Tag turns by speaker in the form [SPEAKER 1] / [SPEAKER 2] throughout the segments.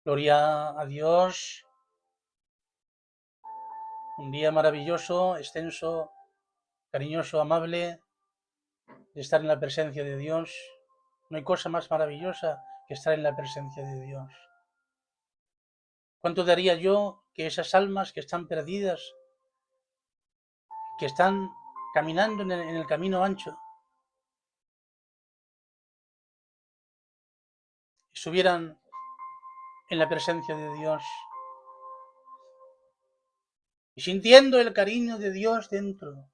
[SPEAKER 1] Gloria a Dios. Un día maravilloso, extenso, cariñoso, amable, de estar en la presencia de Dios. No hay cosa más maravillosa que estar en la presencia de Dios. ¿Cuánto daría yo que esas almas que están perdidas, que están caminando en el camino ancho, estuvieran en la presencia de Dios y sintiendo el cariño de Dios dentro?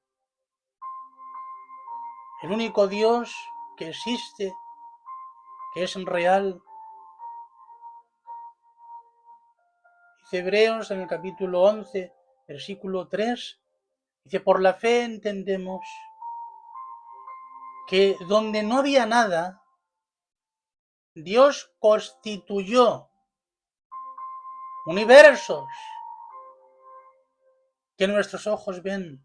[SPEAKER 1] El único Dios que existe, que es real. Dice Hebreos en el capítulo 11, versículo 3, dice: por la fe entendemos que donde no había nada, Dios constituyó universos que nuestros ojos ven.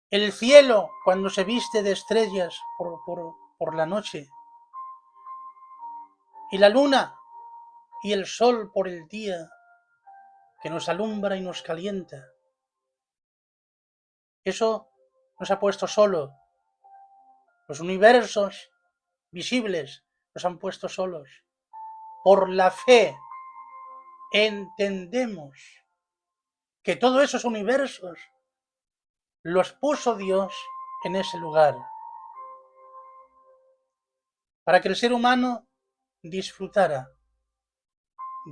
[SPEAKER 1] El cielo, cuando se viste de estrellas por la noche, y la luna y el sol por el día, que nos alumbra y nos calienta. Eso nos ha puesto solo. Los universos visibles nos han puesto solos. Por la fe entendemos que todos esos universos los puso Dios en ese lugar, para que el ser humano disfrutara,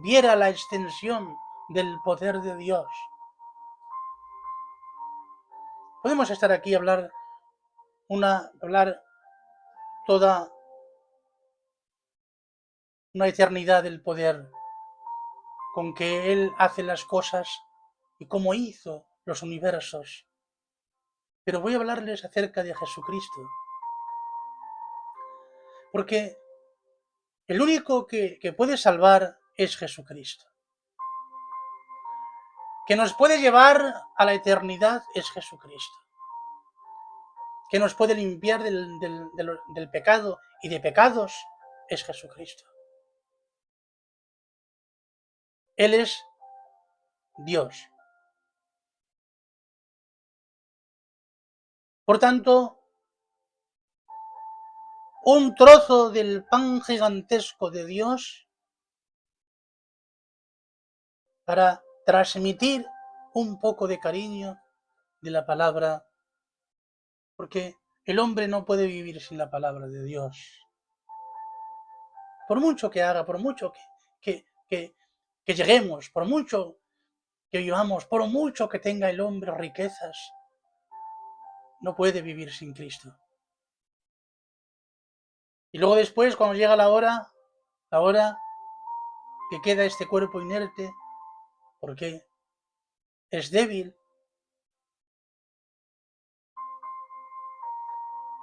[SPEAKER 1] viera la extensión del poder de Dios. Podemos estar aquí y hablar toda una eternidad del poder con que Él hace las cosas y cómo hizo los universos. Pero voy a hablarles acerca de Jesucristo, porque el único que puede salvar es Jesucristo. Que nos puede llevar a la eternidad es Jesucristo. Que nos puede limpiar del pecado y de pecados es Jesucristo. Él es Dios. Por tanto, un trozo del pan gigantesco de Dios para transmitir un poco de cariño de la palabra, porque el hombre no puede vivir sin la palabra de Dios. Por mucho que haga, por mucho que lleguemos, por mucho que vivamos, por mucho que tenga el hombre riquezas, no puede vivir sin Cristo. Y luego después, cuando llega la hora que queda este cuerpo inerte, porque es débil,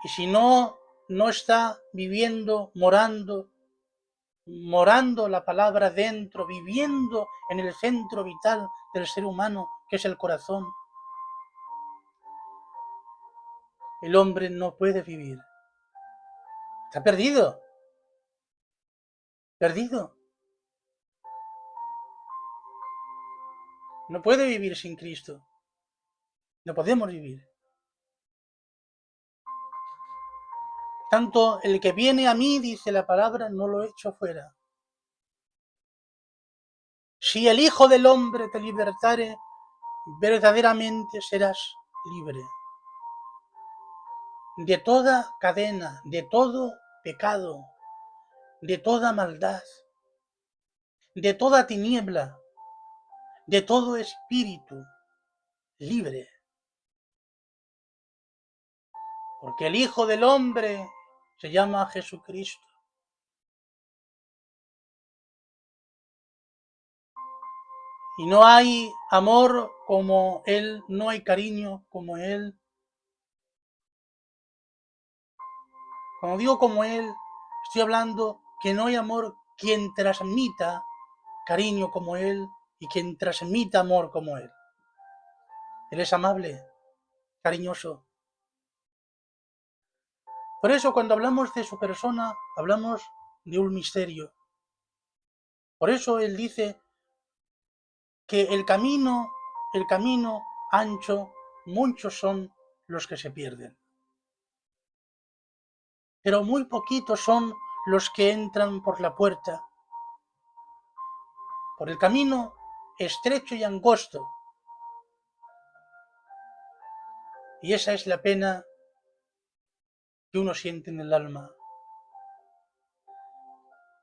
[SPEAKER 1] y si no está viviendo, morando la palabra dentro, viviendo en el centro vital del ser humano, que es el corazón, el hombre no puede vivir. Está perdido. No puede vivir sin Cristo. No podemos vivir. Tanto el que viene a mí, dice la palabra, no lo echo fuera. Si el Hijo del Hombre te libertare, verdaderamente serás libre de toda cadena, de todo pecado, de toda maldad, de toda tiniebla, de todo espíritu libre. Porque el Hijo del Hombre se llama Jesucristo. Y no hay amor como Él, no hay cariño como Él. Cuando digo como Él, estoy hablando que no hay amor quien transmita cariño como Él y quien transmita amor como Él. Él es amable, cariñoso. Por eso cuando hablamos de su persona, hablamos de un misterio. Por eso él dice que el camino ancho, muchos son los que se pierden, pero muy poquitos son los que entran por la puerta, por el camino estrecho y angosto. Y esa es la pena que uno siente en el alma.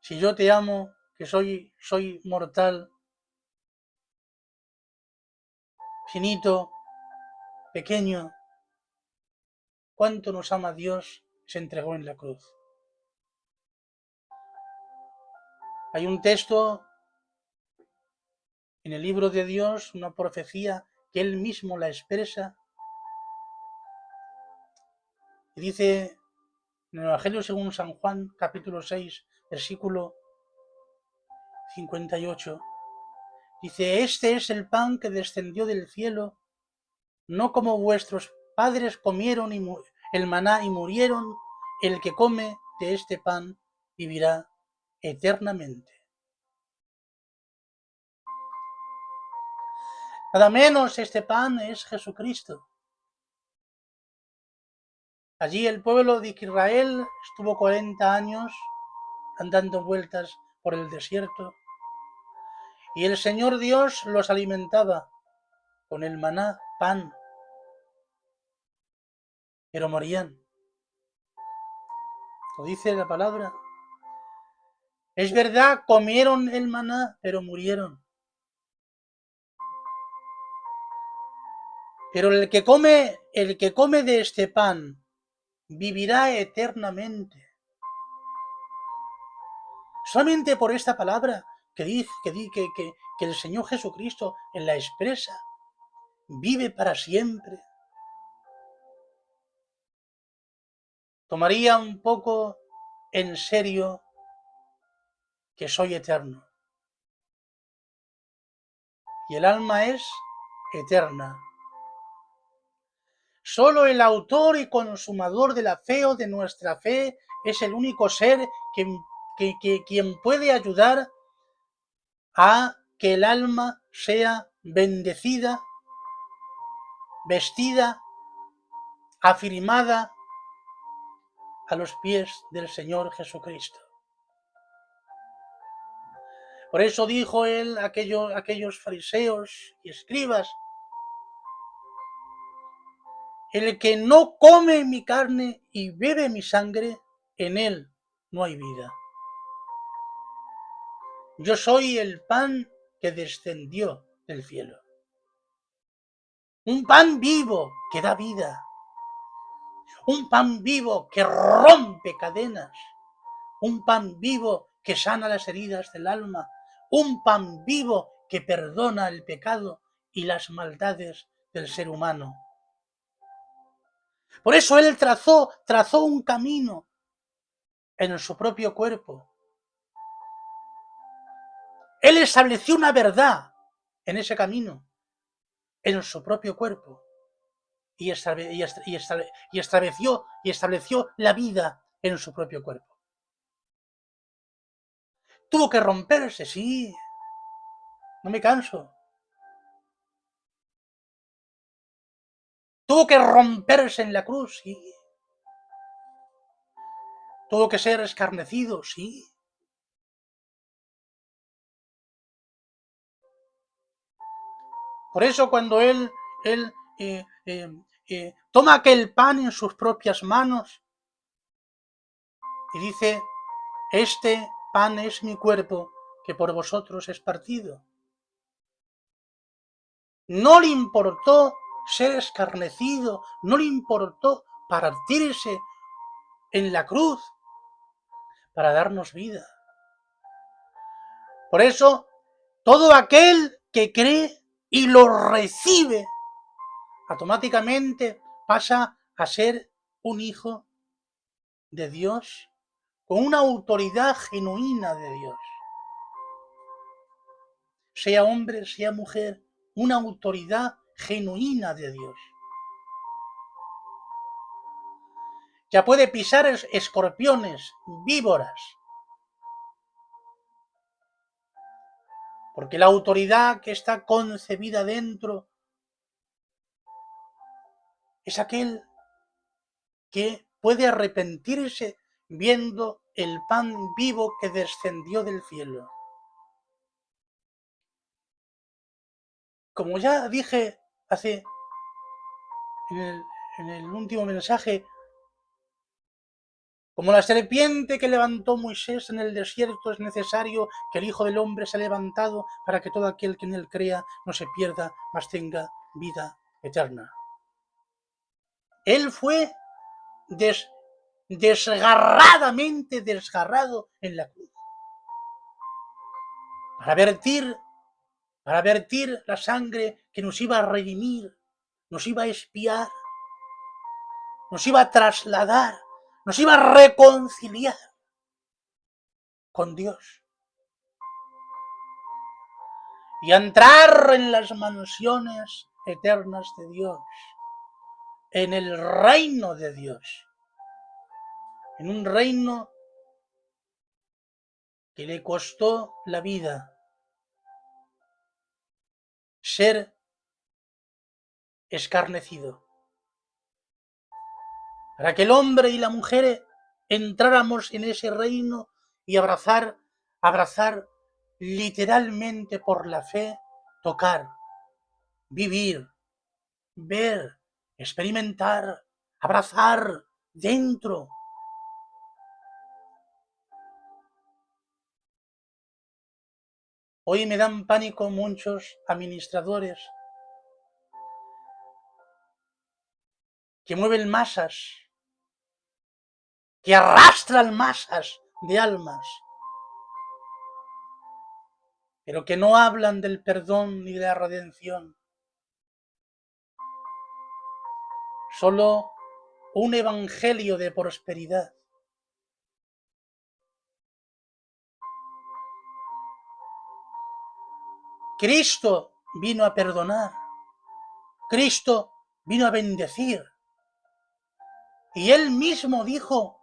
[SPEAKER 1] Si yo te amo, que soy mortal, finito, pequeño, cuánto nos ama Dios, se entregó en la cruz. Hay un texto en el libro de Dios, una profecía que él mismo la expresa, y dice en el Evangelio según San Juan, capítulo 6, versículo 58, dice: este es el pan que descendió del cielo, no como vuestros padres comieron el maná y murieron, el que come de este pan vivirá eternamente. Nada menos, este pan es Jesucristo. Allí el pueblo de Israel estuvo 40 años andando vueltas por el desierto, y el Señor Dios los alimentaba con el maná, pan, pero morían. Lo dice la palabra. Es verdad, comieron el maná, pero murieron. Pero el que come de este pan vivirá eternamente. Solamente por esta palabra que dice que el Señor Jesucristo en la expresa, vive para siempre. Tomaría un poco en serio que soy eterno. Y el alma es eterna. Solo el autor y consumador de la fe o de nuestra fe es el único ser quien puede ayudar a que el alma sea bendecida, vestida, afirmada a los pies del Señor Jesucristo. Por eso dijo él a aquellos fariseos y escribas: el que no come mi carne y bebe mi sangre, en él no hay vida. Yo soy el pan que descendió del cielo. Un pan vivo que da vida. Un pan vivo que rompe cadenas. Un pan vivo que sana las heridas del alma. Un pan vivo que perdona el pecado y las maldades del ser humano. Por eso él trazó un camino en su propio cuerpo. Él estableció una verdad en ese camino, en su propio cuerpo, y estableció la vida en su propio cuerpo. Tuvo que romperse, sí, no me canso. Tuvo que romperse en la cruz, sí. Tuvo que ser escarnecido, sí. Por eso cuando él toma aquel pan en sus propias manos y dice: este pan es mi cuerpo que por vosotros es partido. No le importó ser escarnecido, no le importó partirse en la cruz para darnos vida. Por eso, todo aquel que cree y lo recibe, automáticamente pasa a ser un hijo de Dios con una autoridad genuina de Dios. Sea hombre, sea mujer, una autoridad genuina de Dios. Ya puede pisar escorpiones, víboras. Porque la autoridad que está concebida dentro es aquel que puede arrepentirse viendo el pan vivo que descendió del cielo. Como ya dije en el último mensaje, como la serpiente que levantó Moisés en el desierto, es necesario que el Hijo del Hombre sea levantado para que todo aquel que en él crea no se pierda, mas tenga vida eterna. Él fue desgarradamente desgarrado en la cruz para vertir la sangre que nos iba a redimir, nos iba a expiar, nos iba a trasladar, nos iba a reconciliar con Dios y a entrar en las mansiones eternas de Dios, en el reino de Dios, en un reino que le costó la vida ser escarnecido, para que el hombre y la mujer entráramos en ese reino y abrazar literalmente por la fe, tocar, vivir, ver, experimentar, abrazar dentro. Hoy me dan pánico muchos administradores que mueven masas, que arrastran masas de almas, pero que no hablan del perdón ni de la redención. Solo un evangelio de prosperidad. Cristo vino a perdonar. Cristo vino a bendecir. Y él mismo dijo: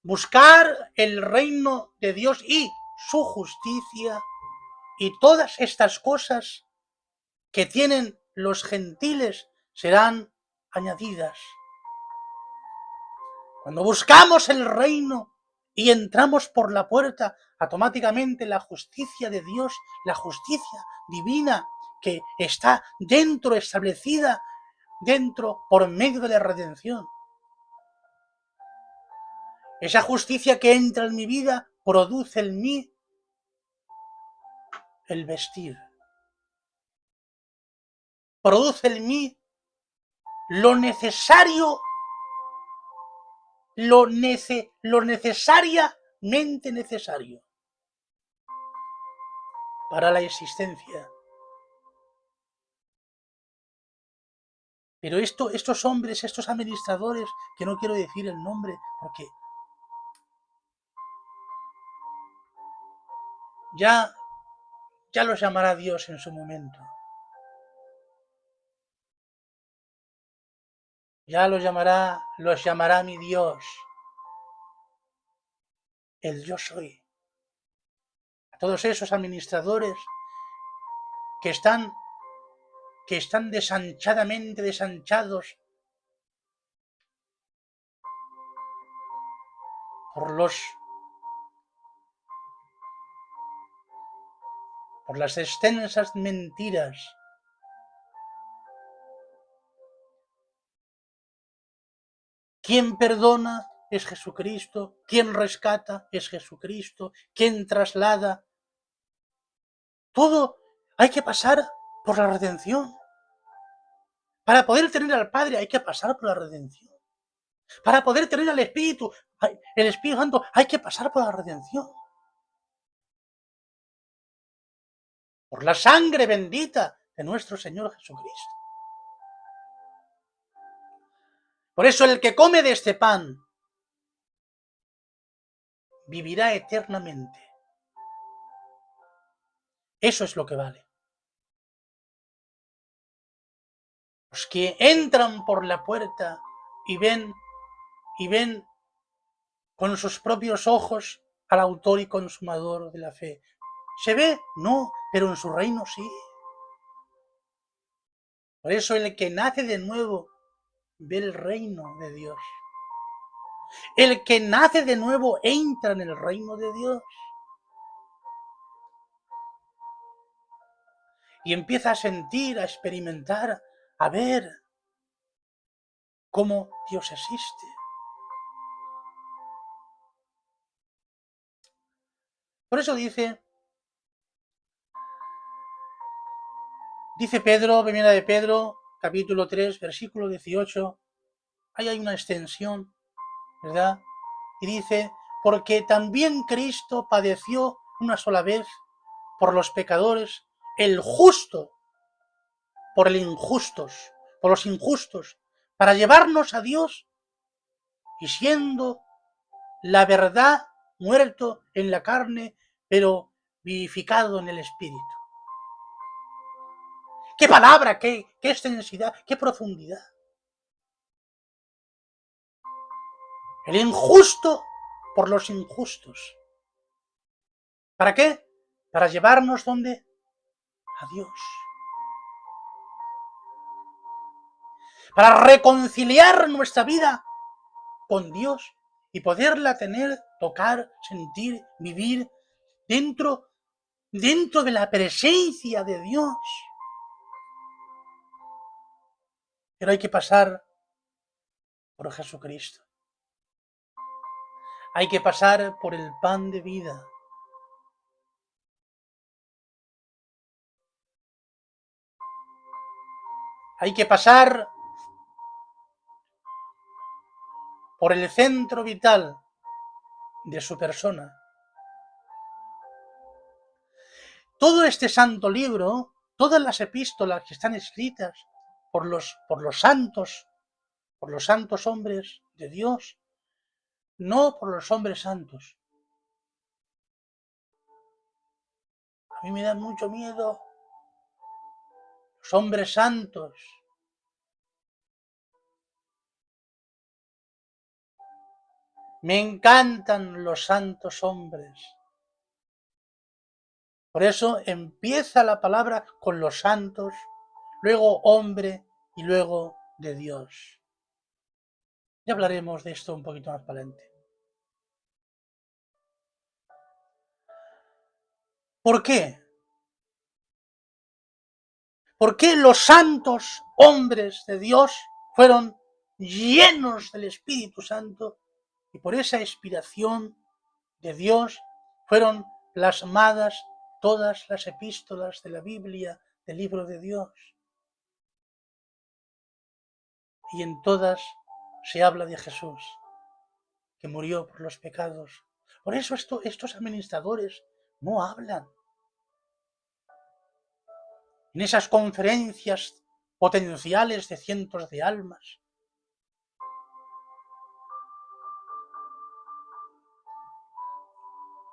[SPEAKER 1] buscar el reino de Dios y su justicia, y todas estas cosas que tienen los gentiles serán añadidas. Cuando buscamos el reino y entramos por la puerta, automáticamente la justicia de Dios, la justicia divina que está dentro, establecida dentro por medio de la redención. Esa justicia que entra en mi vida produce en mí el vestir. Produce en mí lo necesario, lo necesariamente necesario para la existencia. Pero estos hombres, estos administradores, que no quiero decir el nombre porque ya los llamará Dios en su momento. Ya los llamará mi Dios, el yo soy. A todos esos administradores que están desanchadamente desanchados por las extensas mentiras Quien perdona es Jesucristo, quien rescata es Jesucristo, quien traslada. Todo hay que pasar por la redención. Para poder tener al Padre hay que pasar por la redención. Para poder tener al Espíritu, el Espíritu Santo, hay que pasar por la redención. Por la sangre bendita de nuestro Señor Jesucristo. Por eso el que come de este pan vivirá eternamente. Eso es lo que vale. Los que entran por la puerta y ven con sus propios ojos al autor y consumador de la fe. ¿Se ve? No, pero en su reino sí. Por eso el que nace de nuevo ve el reino de Dios. El que nace de nuevo entra en el reino de Dios. Y empieza a sentir, a experimentar, a ver cómo Dios existe. Por eso dice Pedro, primera de Pedro, capítulo 3, versículo 18, ahí hay una extensión, ¿verdad? Y dice, porque también Cristo padeció una sola vez por los pecadores, el justo por los injustos, para llevarnos a Dios, y siendo la verdad muerto en la carne, pero vivificado en el espíritu. ¡Qué palabra! ¡Qué extensidad! ¡Qué profundidad! El injusto por los injustos. ¿Para qué? Para llevarnos ¿dónde? A Dios. Para reconciliar nuestra vida con Dios y poderla tener, tocar, sentir, vivir dentro de la presencia de Dios. Pero hay que pasar por Jesucristo. Hay que pasar por el pan de vida. Hay que pasar por el centro vital de su persona. Todo este santo libro, todas las epístolas que están escritas por los santos hombres de Dios, no por los hombres santos. A mí me dan mucho miedo los hombres santos. Me encantan los santos hombres. Por eso empieza la palabra con los santos, luego hombre y luego de Dios. Ya hablaremos de esto un poquito más para adelante. ¿Por qué? ¿Por qué los santos hombres de Dios fueron llenos del Espíritu Santo y por esa inspiración de Dios fueron plasmadas todas las epístolas de la Biblia, del libro de Dios? Y en todas se habla de Jesús, que murió por los pecados. Por eso estos administradores no hablan. En esas conferencias potenciales de cientos de almas,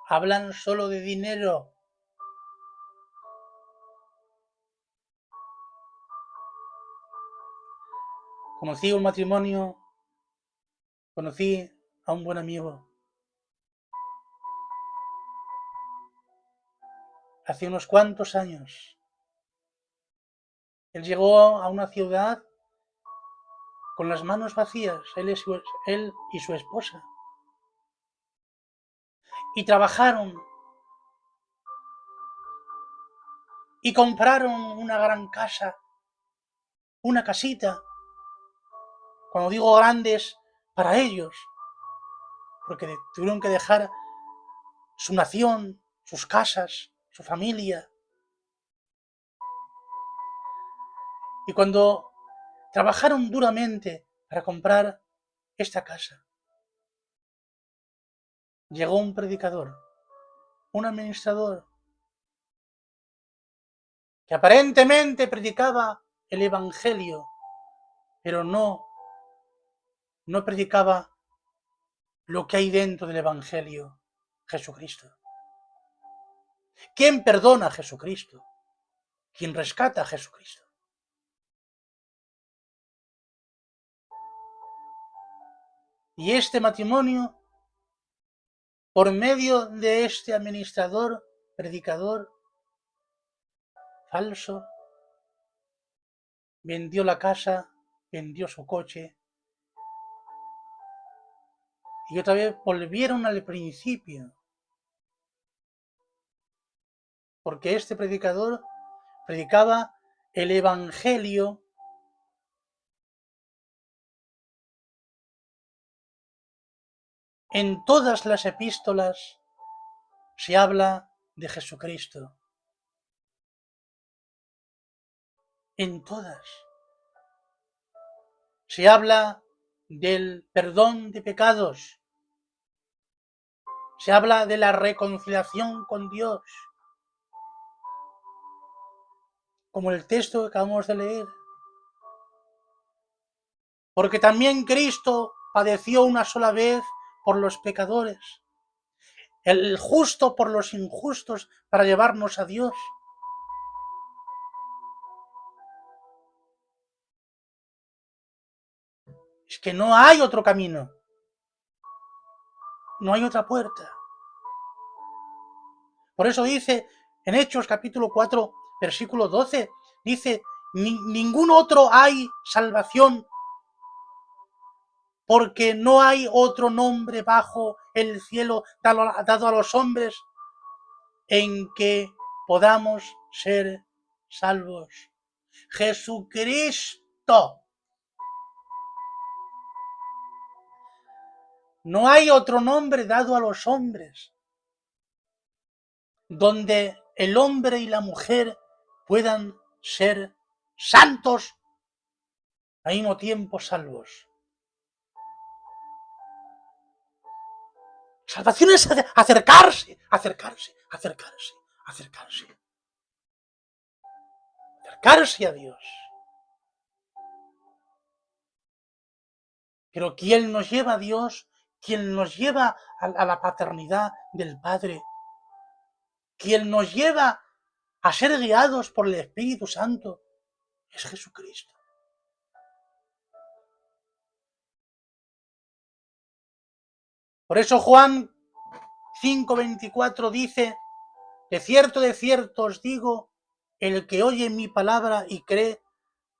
[SPEAKER 1] hablan solo de dinero. Conocí a un buen amigo hace unos cuantos años. Él llegó a una ciudad con las manos vacías, él y su esposa, y trabajaron y compraron una gran casa, una casita. Cuando digo grandes, para ellos, porque tuvieron que dejar su nación, sus casas, su familia. Y cuando trabajaron duramente para comprar esta casa, llegó un predicador, un administrador, que aparentemente predicaba el Evangelio, pero no predicaba lo que hay dentro del Evangelio, Jesucristo. ¿Quién perdona a Jesucristo? ¿Quién rescata a Jesucristo? Y este matrimonio, por medio de este administrador, predicador, falso, vendió la casa, vendió su coche y otra vez volvieron al principio. Porque este predicador predicaba el Evangelio en todas las epístolas se habla de Jesucristo. En todas. Se habla del perdón de pecados. Se habla de la reconciliación con Dios. Como el texto que acabamos de leer. Porque también Cristo padeció una sola vez por los pecadores. El justo por los injustos para llevarnos a Dios. Es que no hay otro camino. No hay otra puerta. Por eso dice en Hechos capítulo 4, versículo 12, dice, ningún otro hay salvación, porque no hay otro nombre bajo el cielo dado a los hombres en que podamos ser salvos. Jesucristo. No hay otro nombre dado a los hombres donde el hombre y la mujer puedan ser santos, al mismo tiempo salvos. Salvación es acercarse a Dios. Pero ¿quién nos lleva a Dios? ¿Quién nos lleva a la paternidad del Padre? ¿Quién nos lleva a ser guiados por el Espíritu Santo? Es Jesucristo. Por eso Juan 5:24 dice, de cierto os digo, el que oye mi palabra y cree,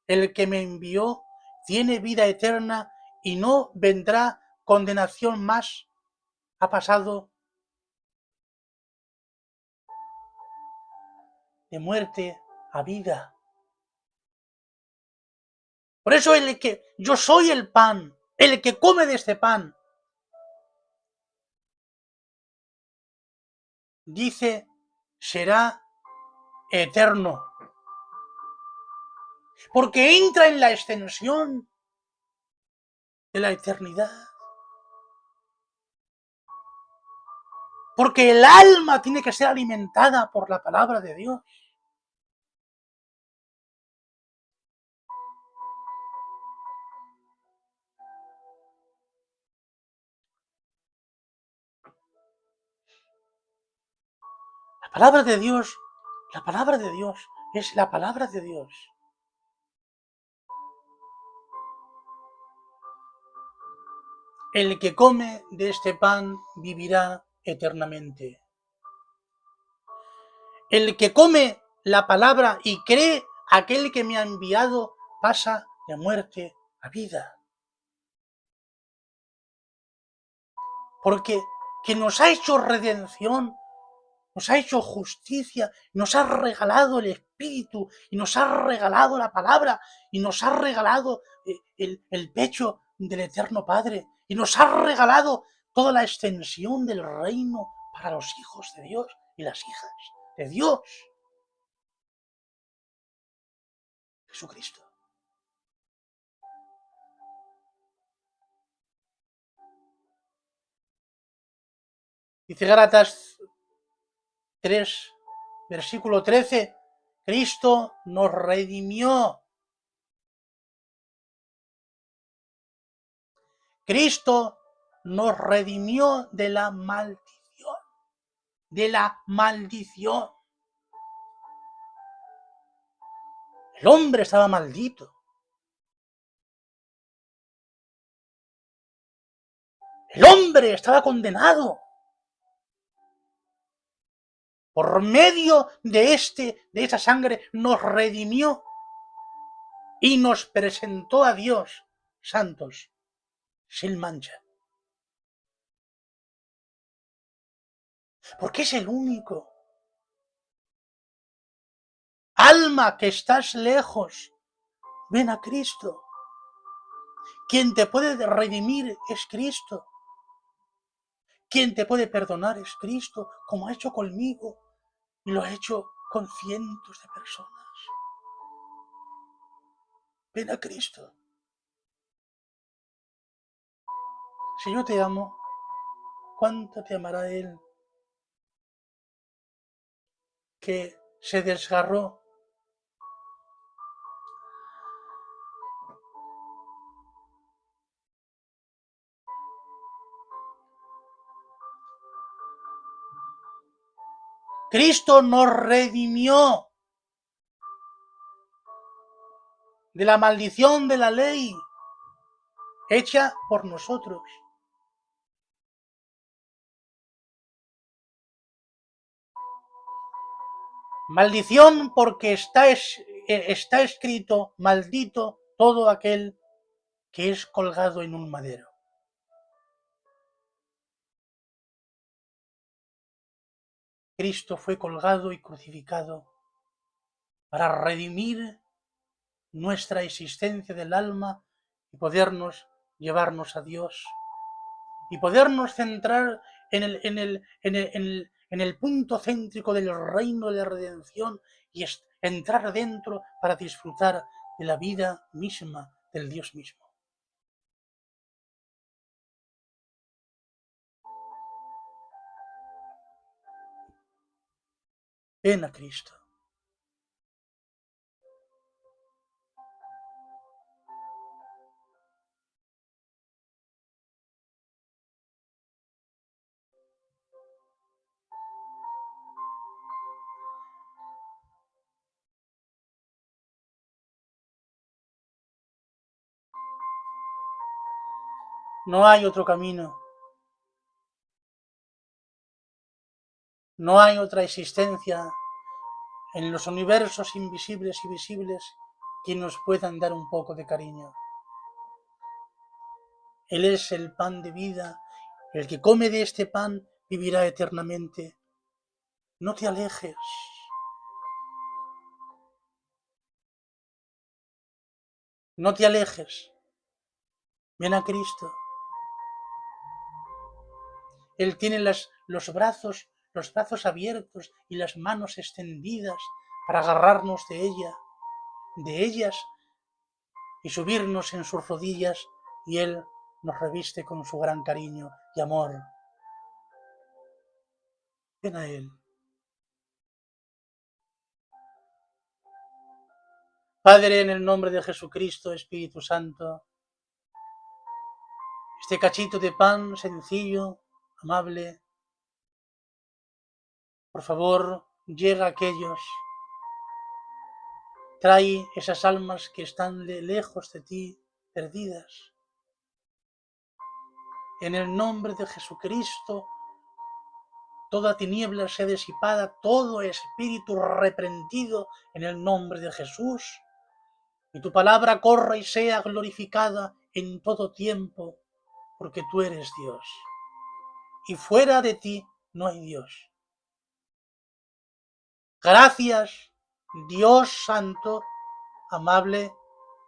[SPEAKER 1] el que me envió, tiene vida eterna y no vendrá condenación más. Ha pasado de muerte a vida. Por eso yo soy el pan, el que come de este pan, dice, será eterno. Porque entra en la extensión de la eternidad. Porque el alma tiene que ser alimentada por la palabra de Dios. La palabra de Dios es la palabra de Dios. El que come de este pan vivirá eternamente. El que come la palabra y cree aquel que me ha enviado pasa de muerte a vida. Porque quien nos ha hecho redención, nos ha hecho justicia, nos ha regalado el Espíritu y nos ha regalado la palabra y nos ha regalado el pecho del Eterno Padre y nos ha regalado toda la extensión del reino para los hijos de Dios y las hijas de Dios. Jesucristo. Dice Gálatas 3, versículo 13, Cristo nos redimió. Cristo nos redimió de la maldición. De la maldición. El hombre estaba maldito. El hombre estaba condenado. por medio de esa sangre, nos redimió y nos presentó a Dios santos, sin mancha. Porque es el único. Alma que estás lejos, ven a Cristo. Quien te puede redimir es Cristo. Quien te puede perdonar es Cristo, como ha hecho conmigo y lo ha hecho con cientos de personas. Ven a Cristo. Si yo te amo, ¿cuánto te amará Él que se desgarró? Cristo nos redimió de la maldición de la ley hecha por nosotros. Maldición porque está escrito, maldito todo aquel que es colgado en un madero. Cristo fue colgado y crucificado para redimir nuestra existencia del alma y podernos llevarnos a Dios y podernos centrar en el punto céntrico del reino de la redención y entrar dentro para disfrutar de la vida misma del Dios mismo. Ven a Cristo. No hay otro camino. No hay otra existencia en los universos invisibles y visibles que nos puedan dar un poco de cariño. Él es el pan de vida. El que come de este pan vivirá eternamente. No te alejes. No te alejes. Ven a Cristo. Él tiene los brazos abiertos y las manos extendidas para agarrarnos de ellas y subirnos en sus rodillas, y Él nos reviste con su gran cariño y amor. Ven a Él. Padre, en el nombre de Jesucristo, Espíritu Santo, este cachito de pan sencillo, amable, por favor, llega a aquellos. Trae esas almas que están lejos de ti, perdidas. En el nombre de Jesucristo, toda tiniebla sea disipada, todo espíritu reprendido en el nombre de Jesús. Y tu palabra corra y sea glorificada en todo tiempo, porque tú eres Dios. Y fuera de ti no hay Dios. Gracias, Dios Santo, amable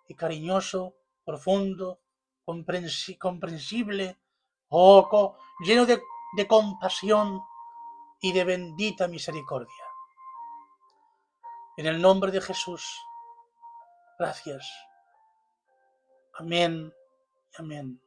[SPEAKER 1] y cariñoso, profundo, comprensible, lleno de compasión y de bendita misericordia. En el nombre de Jesús, gracias. Amén y amén.